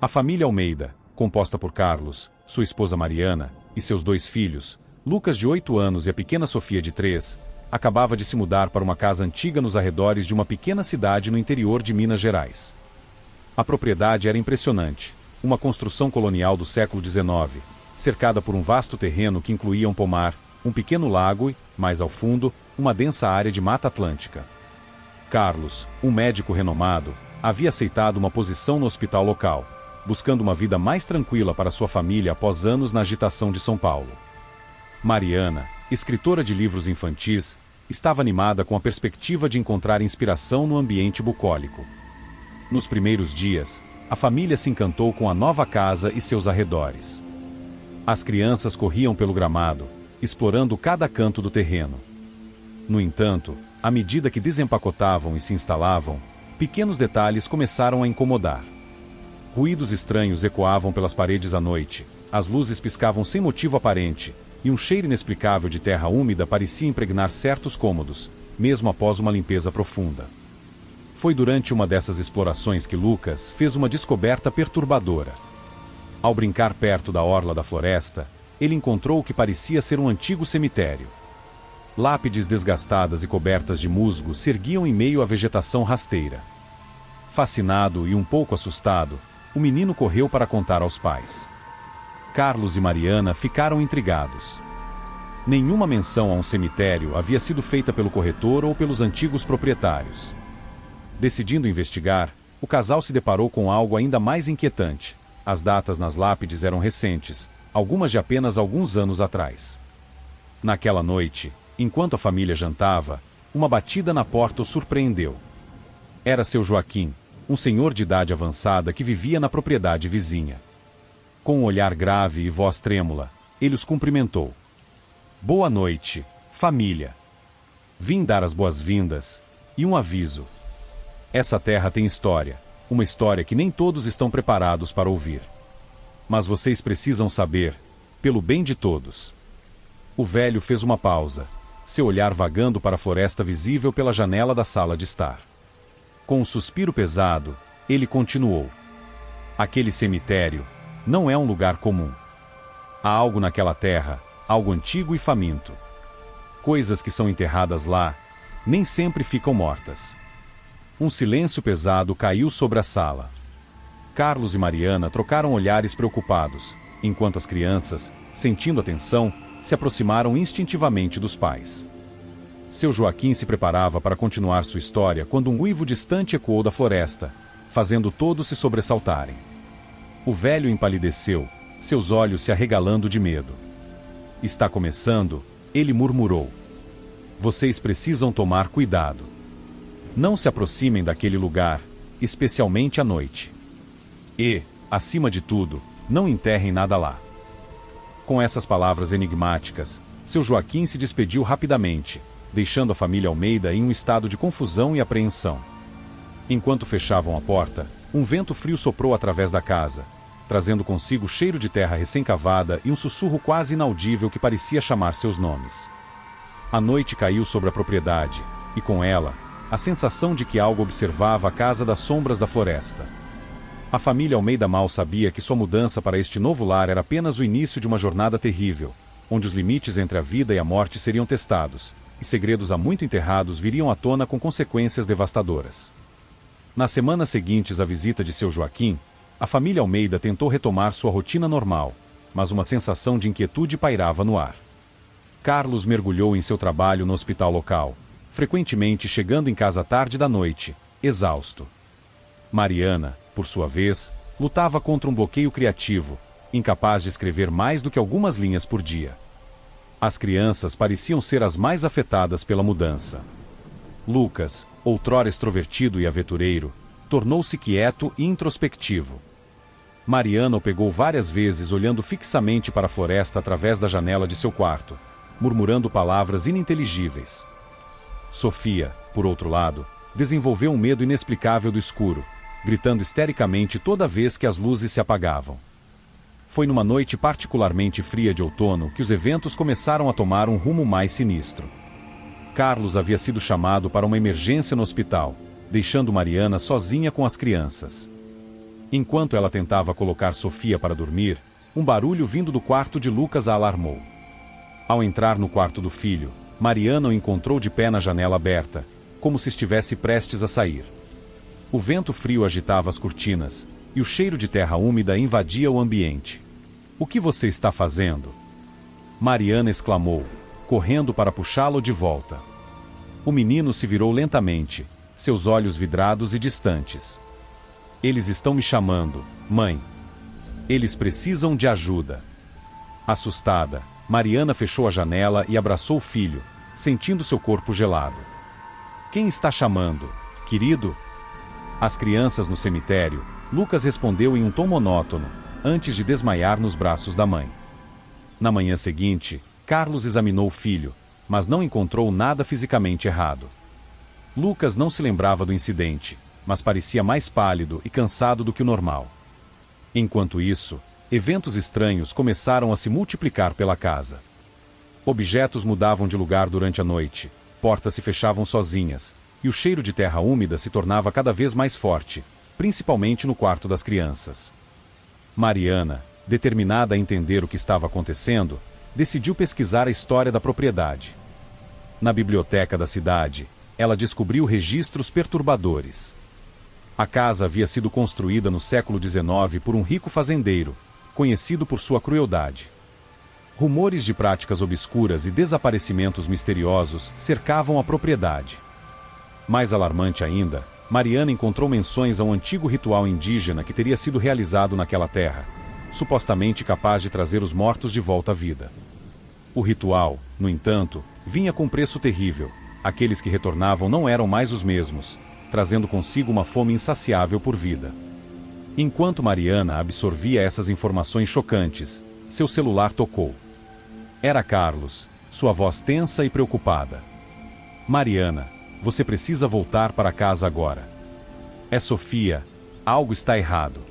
A família Almeida, composta por Carlos, sua esposa Mariana, e seus 2 filhos, Lucas de 8 anos e a pequena Sofia de 3, acabava de se mudar para uma casa antiga nos arredores de uma pequena cidade no interior de Minas Gerais. A propriedade era impressionante, uma construção colonial do século XIX, cercada por um vasto terreno que incluía um pomar, um pequeno lago e, mais ao fundo, uma densa área de mata atlântica. Carlos, um médico renomado, havia aceitado uma posição no hospital local, buscando uma vida mais tranquila para sua família após anos na agitação de São Paulo. Mariana, escritora de livros infantis, estava animada com a perspectiva de encontrar inspiração no ambiente bucólico. Nos primeiros dias, a família se encantou com a nova casa e seus arredores. As crianças corriam pelo gramado, explorando cada canto do terreno. No entanto, à medida que desempacotavam e se instalavam, pequenos detalhes começaram a incomodar. Ruídos estranhos ecoavam pelas paredes à noite, as luzes piscavam sem motivo aparente, e um cheiro inexplicável de terra úmida parecia impregnar certos cômodos, mesmo após uma limpeza profunda. Foi durante uma dessas explorações que Lucas fez uma descoberta perturbadora. Ao brincar perto da orla da floresta, ele encontrou o que parecia ser um antigo cemitério. Lápides desgastadas e cobertas de musgo se erguiam em meio à vegetação rasteira. Fascinado e um pouco assustado, o menino correu para contar aos pais. Carlos e Mariana ficaram intrigados. Nenhuma menção a um cemitério havia sido feita pelo corretor ou pelos antigos proprietários. Decidindo investigar, o casal se deparou com algo ainda mais inquietante. As datas nas lápides eram recentes, algumas de apenas alguns anos atrás. Naquela noite, enquanto a família jantava, uma batida na porta o surpreendeu. Era seu Joaquim, um senhor de idade avançada que vivia na propriedade vizinha. Com um olhar grave e voz trêmula, ele os cumprimentou. Boa noite, família. Vim dar as boas-vindas e um aviso. Essa terra tem história, uma história que nem todos estão preparados para ouvir. Mas vocês precisam saber, pelo bem de todos. O velho fez uma pausa, seu olhar vagando para a floresta visível pela janela da sala de estar. Com um suspiro pesado, ele continuou. Aquele cemitério não é um lugar comum. Há algo naquela terra, algo antigo e faminto. Coisas que são enterradas lá, nem sempre ficam mortas. Um silêncio pesado caiu sobre a sala. Carlos e Mariana trocaram olhares preocupados, enquanto as crianças, sentindo a tensão, se aproximaram instintivamente dos pais. Seu Joaquim se preparava para continuar sua história quando um uivo distante ecoou da floresta, fazendo todos se sobressaltarem. O velho empalideceu, seus olhos se arregalando de medo. Está começando, ele murmurou. Vocês precisam tomar cuidado. Não se aproximem daquele lugar, especialmente à noite. E, acima de tudo, não enterrem nada lá. Com essas palavras enigmáticas, seu Joaquim se despediu rapidamente, deixando a família Almeida em um estado de confusão e apreensão. Enquanto fechavam a porta, um vento frio soprou através da casa, trazendo consigo cheiro de terra recém-cavada e um sussurro quase inaudível que parecia chamar seus nomes. A noite caiu sobre a propriedade, e com ela, a sensação de que algo observava a casa das sombras da floresta. A família Almeida mal sabia que sua mudança para este novo lar era apenas o início de uma jornada terrível, onde os limites entre a vida e a morte seriam testados, e segredos há muito enterrados viriam à tona com consequências devastadoras. Nas semanas seguintes à visita de seu Joaquim, a família Almeida tentou retomar sua rotina normal, mas uma sensação de inquietude pairava no ar. Carlos mergulhou em seu trabalho no hospital local, frequentemente chegando em casa tarde da noite, exausto. Mariana, por sua vez, lutava contra um bloqueio criativo, incapaz de escrever mais do que algumas linhas por dia. As crianças pareciam ser as mais afetadas pela mudança. Lucas, outrora extrovertido e aventureiro, tornou-se quieto e introspectivo. Mariana o pegou várias vezes olhando fixamente para a floresta através da janela de seu quarto, murmurando palavras ininteligíveis. Sofia, por outro lado, desenvolveu um medo inexplicável do escuro, gritando histericamente toda vez que as luzes se apagavam. Foi numa noite particularmente fria de outono que os eventos começaram a tomar um rumo mais sinistro. Carlos havia sido chamado para uma emergência no hospital, deixando Mariana sozinha com as crianças. Enquanto ela tentava colocar Sofia para dormir, um barulho vindo do quarto de Lucas a alarmou. Ao entrar no quarto do filho, Mariana o encontrou de pé na janela aberta, como se estivesse prestes a sair. O vento frio agitava as cortinas, e o cheiro de terra úmida invadia o ambiente. "O que você está fazendo?" Mariana exclamou, correndo para puxá-lo de volta. O menino se virou lentamente, seus olhos vidrados e distantes. "Eles estão me chamando, mãe. Eles precisam de ajuda." Assustada, Mariana fechou a janela e abraçou o filho, sentindo seu corpo gelado. "Quem está chamando, querido?" "As crianças no cemitério", Lucas respondeu em um tom monótono, antes de desmaiar nos braços da mãe. Na manhã seguinte, Carlos examinou o filho, mas não encontrou nada fisicamente errado. Lucas não se lembrava do incidente, mas parecia mais pálido e cansado do que o normal. Enquanto isso, eventos estranhos começaram a se multiplicar pela casa. Objetos mudavam de lugar durante a noite, portas se fechavam sozinhas, e o cheiro de terra úmida se tornava cada vez mais forte, principalmente no quarto das crianças. Mariana, determinada a entender o que estava acontecendo, decidiu pesquisar a história da propriedade. Na biblioteca da cidade, ela descobriu registros perturbadores. A casa havia sido construída no século XIX por um rico fazendeiro, conhecido por sua crueldade. Rumores de práticas obscuras e desaparecimentos misteriosos cercavam a propriedade. Mais alarmante ainda, Mariana encontrou menções a um antigo ritual indígena que teria sido realizado naquela terra, supostamente capaz de trazer os mortos de volta à vida. O ritual, no entanto, vinha com preço terrível. Aqueles que retornavam não eram mais os mesmos, trazendo consigo uma fome insaciável por vida. Enquanto Mariana absorvia essas informações chocantes, seu celular tocou. Era Carlos, sua voz tensa e preocupada. "Mariana, você precisa voltar para casa agora. É Sofia, algo está errado."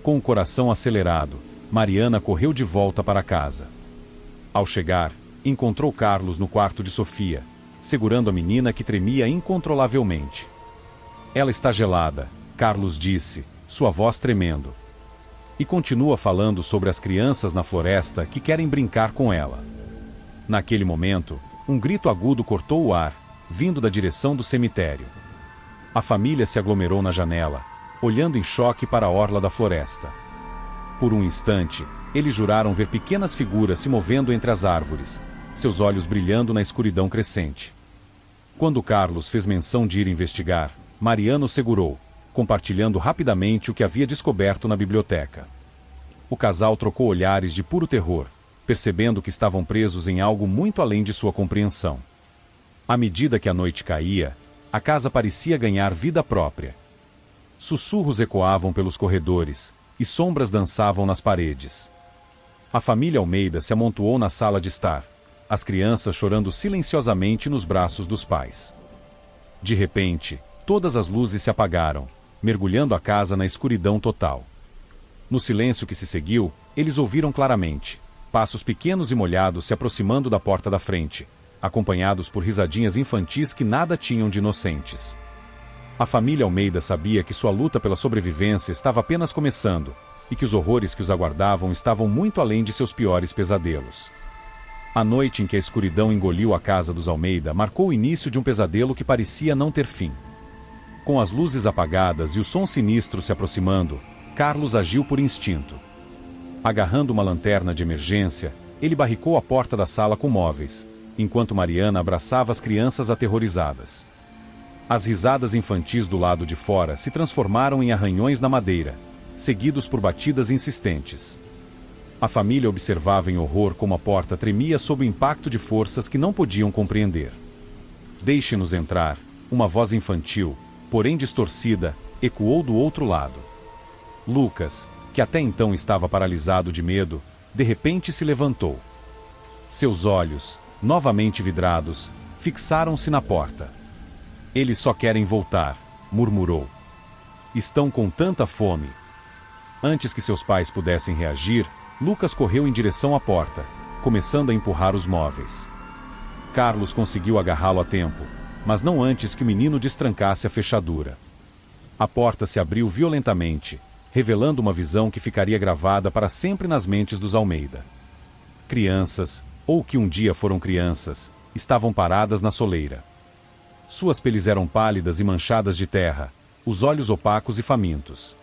Com o coração acelerado, Mariana correu de volta para casa. Ao chegar, encontrou Carlos no quarto de Sofia, segurando a menina que tremia incontrolavelmente. "Ela está gelada", Carlos disse, sua voz tremendo. E continua falando sobre as crianças na floresta que querem brincar com ela. Naquele momento, um grito agudo cortou o ar, vindo da direção do cemitério. A família se aglomerou na janela, olhando em choque para a orla da floresta. Por um instante, eles juraram ver pequenas figuras se movendo entre as árvores, seus olhos brilhando na escuridão crescente. Quando Carlos fez menção de ir investigar, Mariana o segurou, compartilhando rapidamente o que havia descoberto na biblioteca. O casal trocou olhares de puro terror, percebendo que estavam presos em algo muito além de sua compreensão. À medida que a noite caía, a casa parecia ganhar vida própria. Sussurros ecoavam pelos corredores, e sombras dançavam nas paredes. A família Almeida se amontoou na sala de estar, as crianças chorando silenciosamente nos braços dos pais. De repente, todas as luzes se apagaram, mergulhando a casa na escuridão total. No silêncio que se seguiu, eles ouviram claramente passos pequenos e molhados se aproximando da porta da frente, acompanhados por risadinhas infantis que nada tinham de inocentes. A família Almeida sabia que sua luta pela sobrevivência estava apenas começando, e que os horrores que os aguardavam estavam muito além de seus piores pesadelos. A noite em que a escuridão engoliu a casa dos Almeida marcou o início de um pesadelo que parecia não ter fim. Com as luzes apagadas e o som sinistro se aproximando, Carlos agiu por instinto. Agarrando uma lanterna de emergência, ele barricou a porta da sala com móveis, enquanto Mariana abraçava as crianças aterrorizadas. As risadas infantis do lado de fora se transformaram em arranhões na madeira, seguidos por batidas insistentes. A família observava em horror como a porta tremia sob o impacto de forças que não podiam compreender. "Deixe-nos entrar", uma voz infantil, porém distorcida, ecoou do outro lado. Lucas, que até então estava paralisado de medo, de repente se levantou. Seus olhos, novamente vidrados, fixaram-se na porta. "Eles só querem voltar", murmurou. "Estão com tanta fome." Antes que seus pais pudessem reagir, Lucas correu em direção à porta, começando a empurrar os móveis. Carlos conseguiu agarrá-lo a tempo, mas não antes que o menino destrancasse a fechadura. A porta se abriu violentamente, revelando uma visão que ficaria gravada para sempre nas mentes dos Almeida. Crianças, ou que um dia foram crianças, estavam paradas na soleira. Suas peles eram pálidas e manchadas de terra, os olhos opacos e famintos.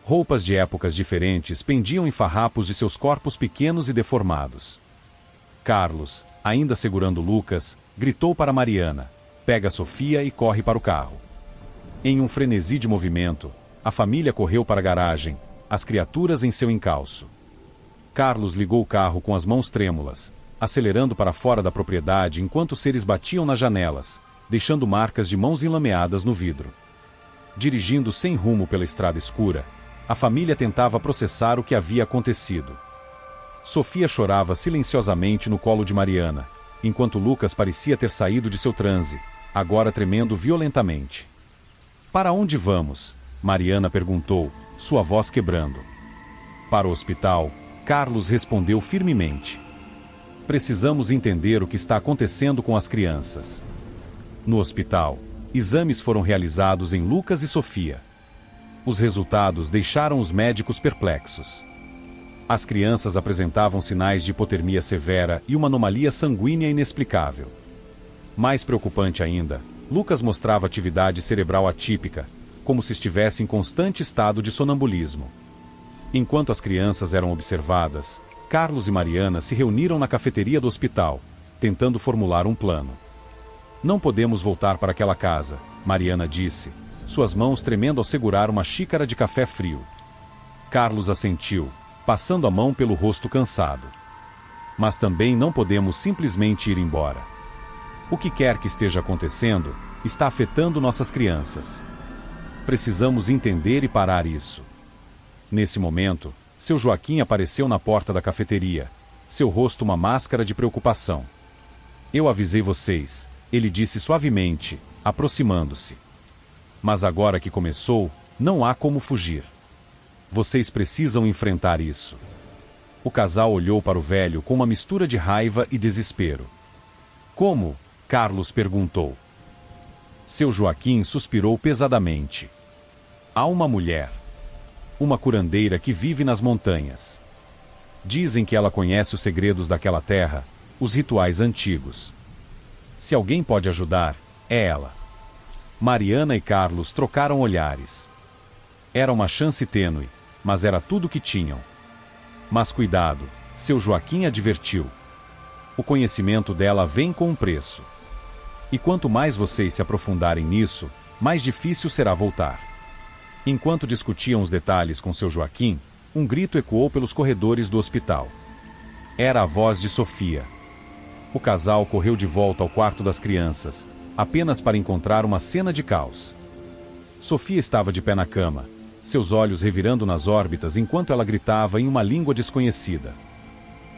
Roupas de épocas diferentes pendiam em farrapos de seus corpos pequenos e deformados. Carlos, ainda segurando Lucas, gritou para Mariana: "Pega Sofia e corre para o carro." Em um frenesi de movimento, a família correu para a garagem, as criaturas em seu encalço. Carlos ligou o carro com as mãos trêmulas, acelerando para fora da propriedade enquanto os seres batiam nas janelas, deixando marcas de mãos enlameadas no vidro. Dirigindo sem rumo pela estrada escura, a família tentava processar o que havia acontecido. Sofia chorava silenciosamente no colo de Mariana, enquanto Lucas parecia ter saído de seu transe, agora tremendo violentamente. "Para onde vamos?" Mariana perguntou, sua voz quebrando. "Para o hospital", Carlos respondeu firmemente. "Precisamos entender o que está acontecendo com as crianças." No hospital, exames foram realizados em Lucas e Sofia. Os resultados deixaram os médicos perplexos. As crianças apresentavam sinais de hipotermia severa e uma anomalia sanguínea inexplicável. Mais preocupante ainda, Lucas mostrava atividade cerebral atípica, como se estivesse em constante estado de sonambulismo. Enquanto as crianças eram observadas, Carlos e Mariana se reuniram na cafeteria do hospital, tentando formular um plano. "Não podemos voltar para aquela casa", Mariana disse, suas mãos tremendo ao segurar uma xícara de café frio. Carlos assentiu, passando a mão pelo rosto cansado. "Mas também não podemos simplesmente ir embora. O que quer que esteja acontecendo, está afetando nossas crianças. Precisamos entender e parar isso." Nesse momento, seu Joaquim apareceu na porta da cafeteria, seu rosto uma máscara de preocupação. "Eu avisei vocês", ele disse suavemente, aproximando-se. "Mas agora que começou, não há como fugir. Vocês precisam enfrentar isso." O casal olhou para o velho com uma mistura de raiva e desespero. "Como?" Carlos perguntou. Seu Joaquim suspirou pesadamente. "Há uma mulher. Uma curandeira que vive nas montanhas. Dizem que ela conhece os segredos daquela terra, os rituais antigos. Se alguém pode ajudar, é ela." Mariana e Carlos trocaram olhares. Era uma chance tênue, mas era tudo o que tinham. "Mas cuidado", seu Joaquim advertiu. "O conhecimento dela vem com um preço. E quanto mais vocês se aprofundarem nisso, mais difícil será voltar." Enquanto discutiam os detalhes com seu Joaquim, um grito ecoou pelos corredores do hospital. Era a voz de Sofia. O casal correu de volta ao quarto das crianças, apenas para encontrar uma cena de caos. Sofia estava de pé na cama, seus olhos revirando nas órbitas enquanto ela gritava em uma língua desconhecida.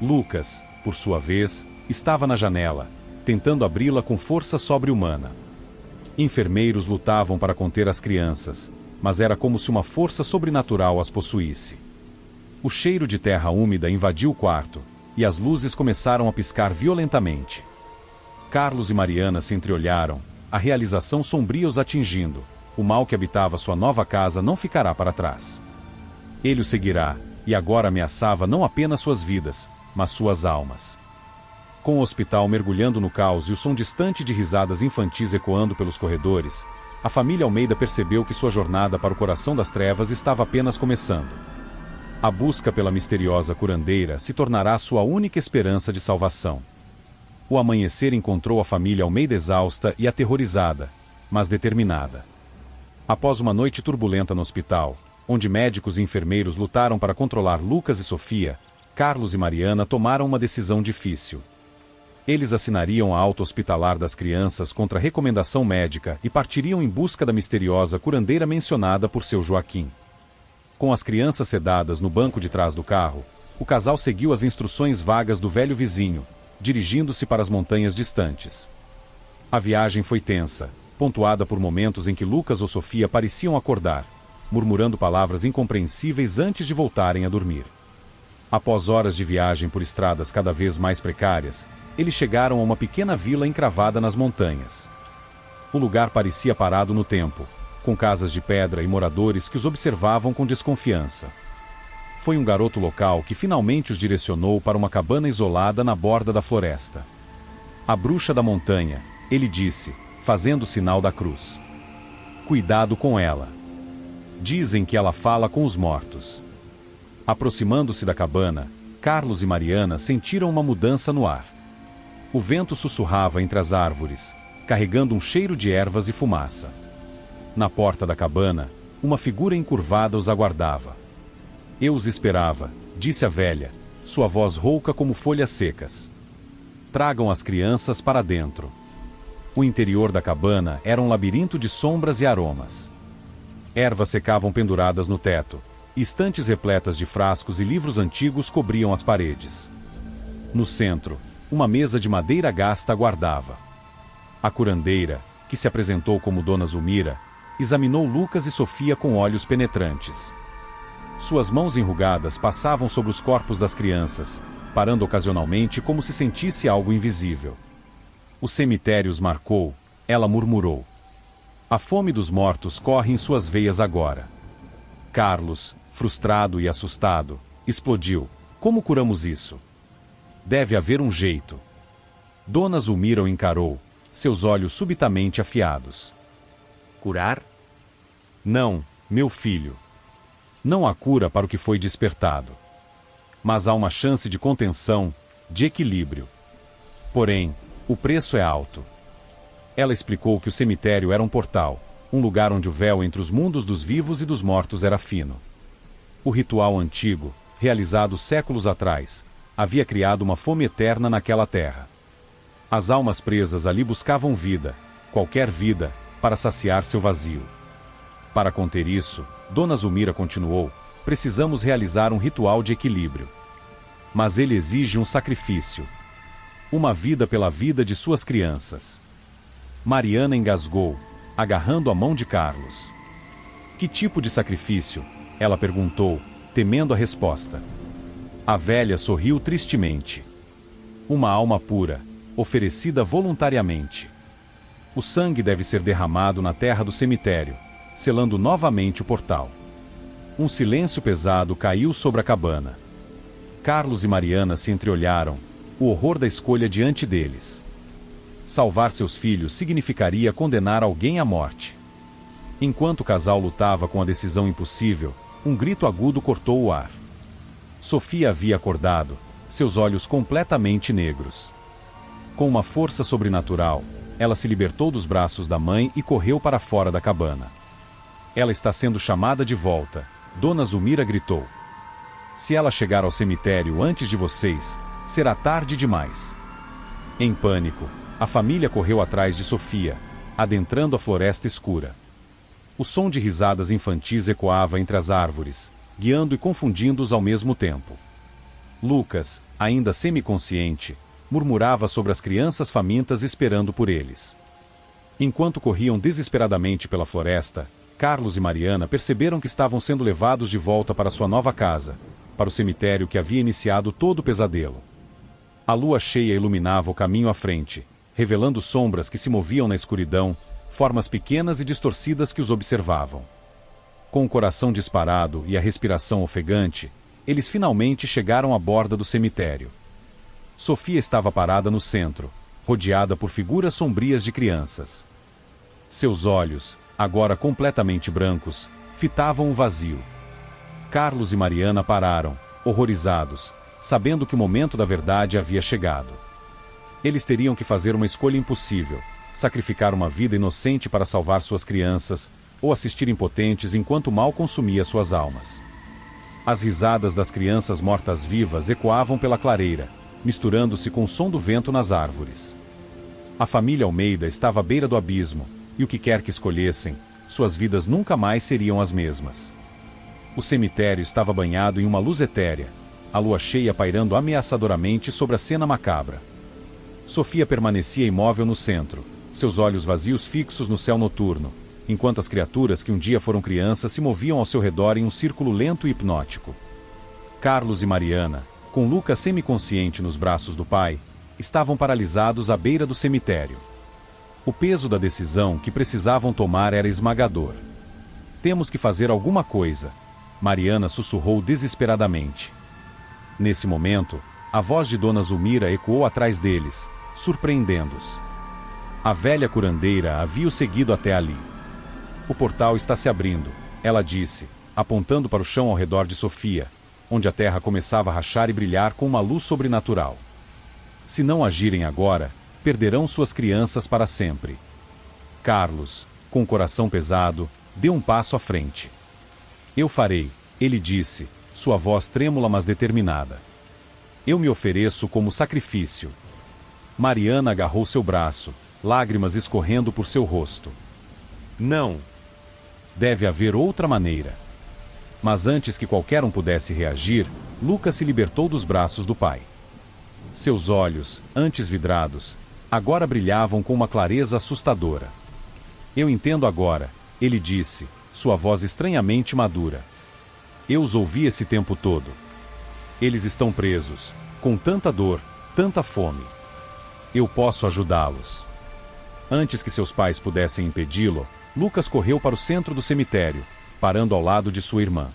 Lucas, por sua vez, estava na janela, tentando abri-la com força sobre-humana. Enfermeiros lutavam para conter as crianças, mas era como se uma força sobrenatural as possuísse. O cheiro de terra úmida invadiu o quarto, e as luzes começaram a piscar violentamente. Carlos e Mariana se entreolharam, a realização sombria os atingindo. O mal que habitava sua nova casa não ficará para trás. Ele o seguirá, e agora ameaçava não apenas suas vidas, mas suas almas. Com o hospital mergulhando no caos e o som distante de risadas infantis ecoando pelos corredores, a família Almeida percebeu que sua jornada para o coração das trevas estava apenas começando. A busca pela misteriosa curandeira se tornará sua única esperança de salvação. O amanhecer encontrou a família Almeida exausta e aterrorizada, mas determinada. Após uma noite turbulenta no hospital, onde médicos e enfermeiros lutaram para controlar Lucas e Sofia, Carlos e Mariana tomaram uma decisão difícil. Eles assinariam a alta hospitalar das crianças contra recomendação médica e partiriam em busca da misteriosa curandeira mencionada por seu Joaquim. Com as crianças sedadas no banco de trás do carro, o casal seguiu as instruções vagas do velho vizinho, dirigindo-se para as montanhas distantes. A viagem foi tensa, pontuada por momentos em que Lucas ou Sofia pareciam acordar, murmurando palavras incompreensíveis antes de voltarem a dormir. Após horas de viagem por estradas cada vez mais precárias, eles chegaram a uma pequena vila encravada nas montanhas. O lugar parecia parado no tempo, com casas de pedra e moradores que os observavam com desconfiança. Foi um garoto local que finalmente os direcionou para uma cabana isolada na borda da floresta. A bruxa da montanha, ele disse, fazendo o sinal da cruz. Cuidado com ela. Dizem que ela fala com os mortos. Aproximando-se da cabana, Carlos e Mariana sentiram uma mudança no ar. O vento sussurrava entre as árvores, carregando um cheiro de ervas e fumaça. Na porta da cabana, uma figura encurvada os aguardava. Eu os esperava, disse a velha, sua voz rouca como folhas secas. Tragam as crianças para dentro. O interior da cabana era um labirinto de sombras e aromas. Ervas secavam penduradas no teto, e estantes repletas de frascos e livros antigos cobriam as paredes. No centro, uma mesa de madeira gasta aguardava. A curandeira, que se apresentou como Dona Zulmira, examinou Lucas e Sofia com olhos penetrantes. Suas mãos enrugadas passavam sobre os corpos das crianças, parando ocasionalmente como se sentisse algo invisível. O cemitério os marcou, ela murmurou. A fome dos mortos corre em suas veias agora. Carlos, frustrado e assustado, explodiu. Como curamos isso? Deve haver um jeito. Dona Zulmira o encarou, seus olhos subitamente afiados. Curar? Não, meu filho. Não há cura para o que foi despertado. Mas há uma chance de contenção, de equilíbrio. Porém, o preço é alto. Ela explicou que o cemitério era um portal, um lugar onde o véu entre os mundos dos vivos e dos mortos era fino. O ritual antigo, realizado séculos atrás, havia criado uma fome eterna naquela terra. As almas presas ali buscavam vida, qualquer vida, para saciar seu vazio. Para conter isso, Dona Zulmira continuou, precisamos realizar um ritual de equilíbrio. Mas ele exige um sacrifício. Uma vida pela vida de suas crianças. Mariana engasgou, agarrando a mão de Carlos. Que tipo de sacrifício? Ela perguntou, temendo a resposta. A velha sorriu tristemente. Uma alma pura, oferecida voluntariamente. O sangue deve ser derramado na terra do cemitério, selando novamente o portal. Um silêncio pesado caiu sobre a cabana. Carlos e Mariana se entreolharam, o horror da escolha diante deles. Salvar seus filhos significaria condenar alguém à morte. Enquanto o casal lutava com a decisão impossível, um grito agudo cortou o ar. Sofia havia acordado, seus olhos completamente negros. Com uma força sobrenatural, ela se libertou dos braços da mãe e correu para fora da cabana. Ela está sendo chamada de volta, Dona Zulmira gritou. Se ela chegar ao cemitério antes de vocês, será tarde demais. Em pânico, a família correu atrás de Sofia, adentrando a floresta escura. O som de risadas infantis ecoava entre as árvores, guiando e confundindo-os ao mesmo tempo. Lucas, ainda semiconsciente, murmurava sobre as crianças famintas esperando por eles. Enquanto corriam desesperadamente pela floresta, Carlos e Mariana perceberam que estavam sendo levados de volta para sua nova casa, para o cemitério que havia iniciado todo o pesadelo. A lua cheia iluminava o caminho à frente, revelando sombras que se moviam na escuridão, formas pequenas e distorcidas que os observavam. Com o coração disparado e a respiração ofegante, eles finalmente chegaram à borda do cemitério. Sofia estava parada no centro, rodeada por figuras sombrias de crianças. Seus olhos, agora completamente brancos, fitavam o vazio. Carlos e Mariana pararam, horrorizados, sabendo que o momento da verdade havia chegado. Eles teriam que fazer uma escolha impossível: sacrificar uma vida inocente para salvar suas crianças, ou assistir impotentes enquanto o mal consumia suas almas. As risadas das crianças mortas-vivas ecoavam pela clareira, misturando-se com o som do vento nas árvores. A família Almeida estava à beira do abismo, e o que quer que escolhessem, suas vidas nunca mais seriam as mesmas. O cemitério estava banhado em uma luz etérea, a lua cheia pairando ameaçadoramente sobre a cena macabra. Sofia permanecia imóvel no centro, seus olhos vazios fixos no céu noturno, enquanto as criaturas que um dia foram crianças se moviam ao seu redor em um círculo lento e hipnótico. Carlos e Mariana, com Lucas semiconsciente nos braços do pai, estavam paralisados à beira do cemitério. O peso da decisão que precisavam tomar era esmagador. Temos que fazer alguma coisa. Mariana sussurrou desesperadamente. Nesse momento, a voz de Dona Zulmira ecoou atrás deles, surpreendendo-os. A velha curandeira havia o seguido até ali. O portal está se abrindo, ela disse, apontando para o chão ao redor de Sofia, onde a terra começava a rachar e brilhar com uma luz sobrenatural. Se não agirem agora, perderão suas crianças para sempre. Carlos, com o coração pesado, deu um passo à frente. Eu farei, ele disse, sua voz trêmula mas determinada. Eu me ofereço como sacrifício. Mariana agarrou seu braço, lágrimas escorrendo por seu rosto. Não. Deve haver outra maneira. Mas antes que qualquer um pudesse reagir, Lucas se libertou dos braços do pai. Seus olhos, antes vidrados, agora brilhavam com uma clareza assustadora. Eu entendo agora, ele disse, sua voz estranhamente madura. Eu os ouvi esse tempo todo. Eles estão presos, com tanta dor, tanta fome. Eu posso ajudá-los. Antes que seus pais pudessem impedi-lo, Lucas correu para o centro do cemitério, parando ao lado de sua irmã.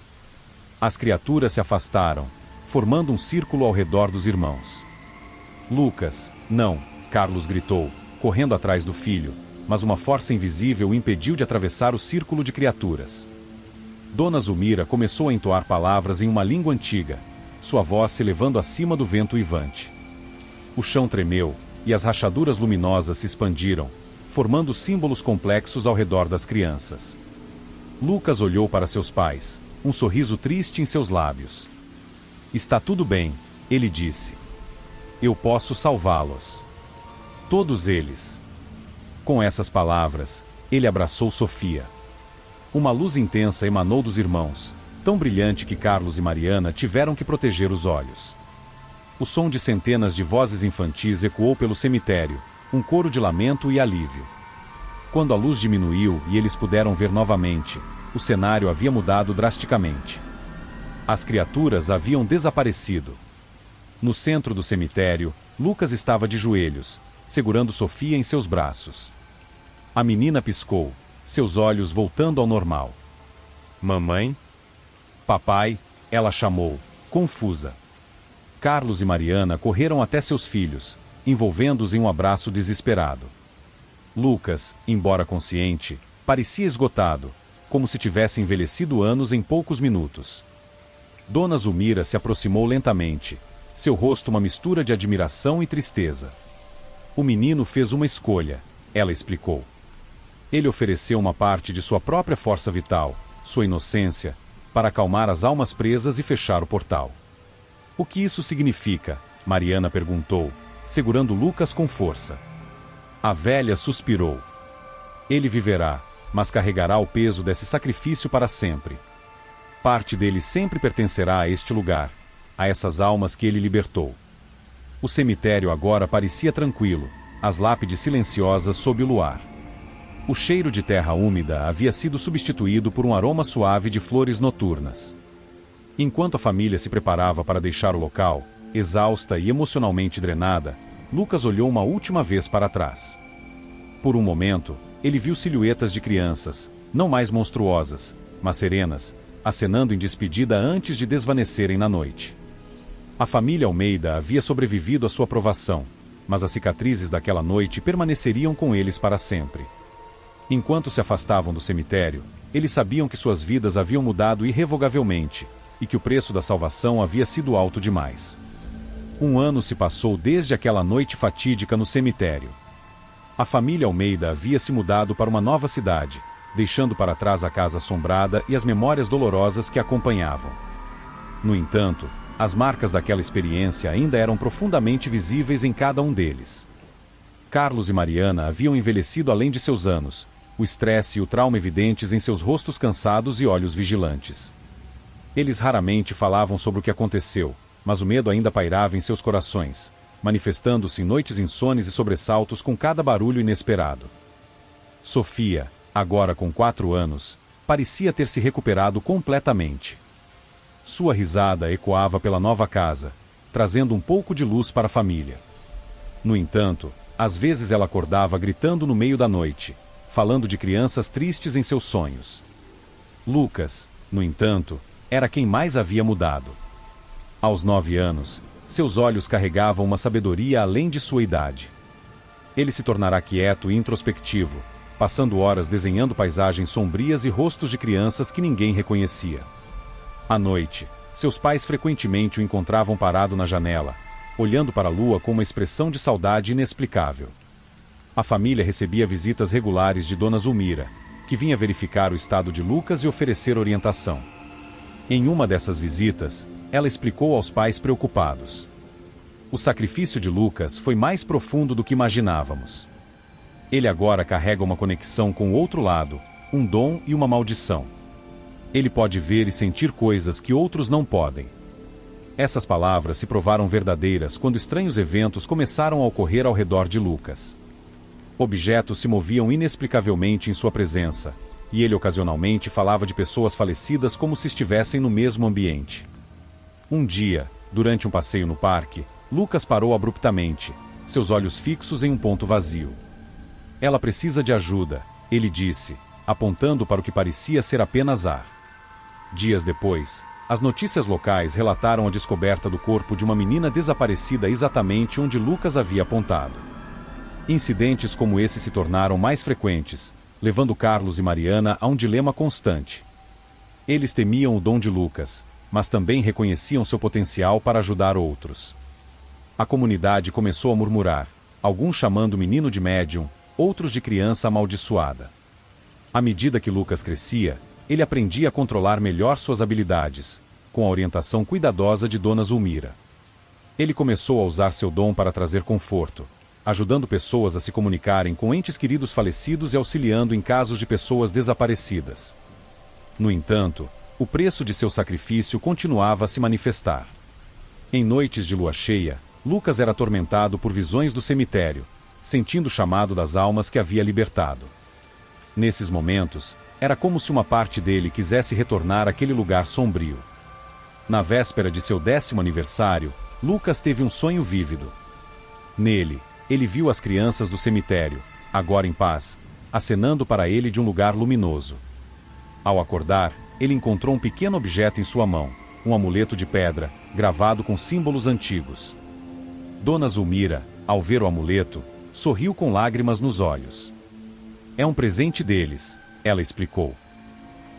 As criaturas se afastaram, formando um círculo ao redor dos irmãos. Lucas, não, Carlos gritou, correndo atrás do filho, mas uma força invisível o impediu de atravessar o círculo de criaturas. Dona Zulmira começou a entoar palavras em uma língua antiga, sua voz se elevando acima do vento uivante. O chão tremeu, e as rachaduras luminosas se expandiram, formando símbolos complexos ao redor das crianças. Lucas olhou para seus pais, um sorriso triste em seus lábios. Está tudo bem, ele disse. Eu posso salvá-los. Todos eles. Com essas palavras, ele abraçou Sofia. Uma luz intensa emanou dos irmãos, tão brilhante que Carlos e Mariana tiveram que proteger os olhos. O som de centenas de vozes infantis ecoou pelo cemitério, um coro de lamento e alívio. Quando a luz diminuiu e eles puderam ver novamente, o cenário havia mudado drasticamente. As criaturas haviam desaparecido. No centro do cemitério, Lucas estava de joelhos, segurando Sofia em seus braços. A menina piscou, seus olhos voltando ao normal. Mamãe? Papai, ela chamou, confusa. Carlos e Mariana correram até seus filhos, envolvendo-os em um abraço desesperado. Lucas, embora consciente, parecia esgotado, como se tivesse envelhecido anos em poucos minutos. Dona Zulmira se aproximou lentamente, seu rosto uma mistura de admiração e tristeza. O menino fez uma escolha, ela explicou. Ele ofereceu uma parte de sua própria força vital, sua inocência, para acalmar as almas presas e fechar o portal. O que isso significa? Mariana perguntou, segurando Lucas com força. A velha suspirou. Ele viverá, mas carregará o peso desse sacrifício para sempre. Parte dele sempre pertencerá a este lugar, a essas almas que ele libertou. O cemitério agora parecia tranquilo, as lápides silenciosas sob o luar. O cheiro de terra úmida havia sido substituído por um aroma suave de flores noturnas. Enquanto a família se preparava para deixar o local, exausta e emocionalmente drenada, Lucas olhou uma última vez para trás. Por um momento, ele viu silhuetas de crianças, não mais monstruosas, mas serenas, acenando em despedida antes de desvanecerem na noite. A família Almeida havia sobrevivido à sua provação, mas as cicatrizes daquela noite permaneceriam com eles para sempre. Enquanto se afastavam do cemitério, eles sabiam que suas vidas haviam mudado irrevogavelmente, e que o preço da salvação havia sido alto demais. 1 ano se passou desde aquela noite fatídica no cemitério. A família Almeida havia se mudado para uma nova cidade, deixando para trás a casa assombrada e as memórias dolorosas que a acompanhavam. No entanto, as marcas daquela experiência ainda eram profundamente visíveis em cada um deles. Carlos e Mariana haviam envelhecido além de seus anos, o estresse e o trauma evidentes em seus rostos cansados e olhos vigilantes. Eles raramente falavam sobre o que aconteceu, mas o medo ainda pairava em seus corações, manifestando-se em noites insones e sobressaltos com cada barulho inesperado. Sofia, agora com 4 anos, parecia ter se recuperado completamente. Sua risada ecoava pela nova casa, trazendo um pouco de luz para a família. No entanto, às vezes ela acordava gritando no meio da noite, falando de crianças tristes em seus sonhos. Lucas, no entanto, era quem mais havia mudado. Aos 9 anos, seus olhos carregavam uma sabedoria além de sua idade. Ele se tornará quieto e introspectivo, passando horas desenhando paisagens sombrias e rostos de crianças que ninguém reconhecia. À noite, seus pais frequentemente o encontravam parado na janela, olhando para a lua com uma expressão de saudade inexplicável. A família recebia visitas regulares de Dona Zulmira, que vinha verificar o estado de Lucas e oferecer orientação. Em uma dessas visitas, ela explicou aos pais preocupados: o sacrifício de Lucas foi mais profundo do que imaginávamos. Ele agora carrega uma conexão com o outro lado, um dom e uma maldição. Ele pode ver e sentir coisas que outros não podem. Essas palavras se provaram verdadeiras quando estranhos eventos começaram a ocorrer ao redor de Lucas. Objetos se moviam inexplicavelmente em sua presença, e ele ocasionalmente falava de pessoas falecidas como se estivessem no mesmo ambiente. Um dia, durante um passeio no parque, Lucas parou abruptamente, seus olhos fixos em um ponto vazio. Ela precisa de ajuda, ele disse, apontando para o que parecia ser apenas ar. Dias depois, as notícias locais relataram a descoberta do corpo de uma menina desaparecida exatamente onde Lucas havia apontado. Incidentes como esse se tornaram mais frequentes, levando Carlos e Mariana a um dilema constante. Eles temiam o dom de Lucas, mas também reconheciam seu potencial para ajudar outros. A comunidade começou a murmurar, alguns chamando o menino de médium, outros de criança amaldiçoada. À medida que Lucas crescia, ele aprendia a controlar melhor suas habilidades, com a orientação cuidadosa de Dona Zulmira. Ele começou a usar seu dom para trazer conforto, ajudando pessoas a se comunicarem com entes queridos falecidos e auxiliando em casos de pessoas desaparecidas. No entanto, o preço de seu sacrifício continuava a se manifestar. Em noites de lua cheia, Lucas era atormentado por visões do cemitério, sentindo o chamado das almas que havia libertado. Nesses momentos, era como se uma parte dele quisesse retornar àquele lugar sombrio. Na véspera de seu 10º aniversário, Lucas teve um sonho vívido. Nele, ele viu as crianças do cemitério, agora em paz, acenando para ele de um lugar luminoso. Ao acordar, ele encontrou um pequeno objeto em sua mão, um amuleto de pedra, gravado com símbolos antigos. Dona Zulmira, ao ver o amuleto, sorriu com lágrimas nos olhos. É um presente deles, ela explicou.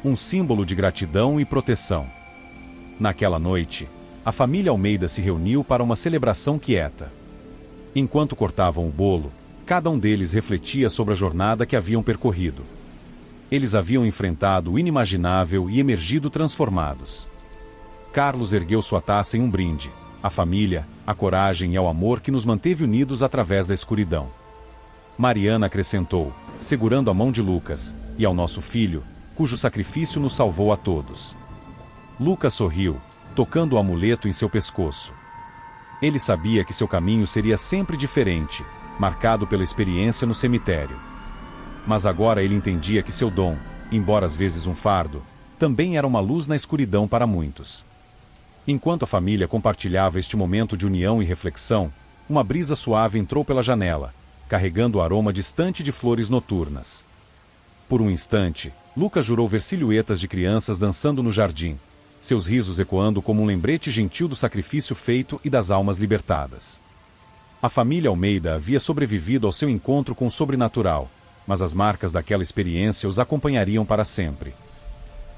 Um símbolo de gratidão e proteção. Naquela noite, a família Almeida se reuniu para uma celebração quieta. Enquanto cortavam o bolo, cada um deles refletia sobre a jornada que haviam percorrido. Eles haviam enfrentado o inimaginável e emergido transformados. Carlos ergueu sua taça em um brinde, à família, à coragem e ao amor que nos manteve unidos através da escuridão. Mariana acrescentou, segurando a mão de Lucas, e ao nosso filho, cujo sacrifício nos salvou a todos. Lucas sorriu, tocando o amuleto em seu pescoço. Ele sabia que seu caminho seria sempre diferente, marcado pela experiência no cemitério. Mas agora ele entendia que seu dom, embora às vezes um fardo, também era uma luz na escuridão para muitos. Enquanto a família compartilhava este momento de união e reflexão, uma brisa suave entrou pela janela, carregando o aroma distante de flores noturnas. Por um instante, Lucas jurou ver silhuetas de crianças dançando no jardim, seus risos ecoando como um lembrete gentil do sacrifício feito e das almas libertadas. A família Almeida havia sobrevivido ao seu encontro com o sobrenatural, mas as marcas daquela experiência os acompanhariam para sempre.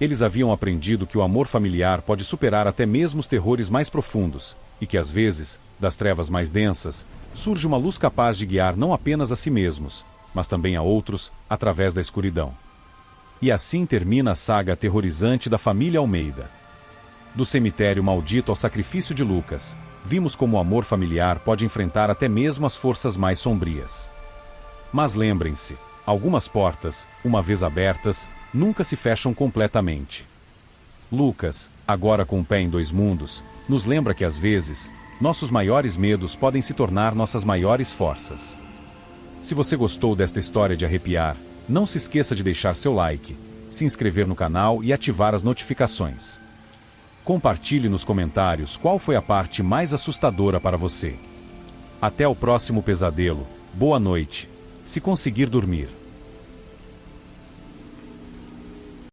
Eles haviam aprendido que o amor familiar pode superar até mesmo os terrores mais profundos, e que às vezes, das trevas mais densas, surge uma luz capaz de guiar não apenas a si mesmos, mas também a outros, através da escuridão. E assim termina a saga aterrorizante da família Almeida. Do cemitério maldito ao sacrifício de Lucas, vimos como o amor familiar pode enfrentar até mesmo as forças mais sombrias. Mas lembrem-se, algumas portas, uma vez abertas, nunca se fecham completamente. Lucas, agora com o pé em dois mundos, nos lembra que às vezes, nossos maiores medos podem se tornar nossas maiores forças. Se você gostou desta história de arrepiar, não se esqueça de deixar seu like, se inscrever no canal e ativar as notificações. Compartilhe nos comentários qual foi a parte mais assustadora para você. Até o próximo pesadelo, boa noite, se conseguir dormir.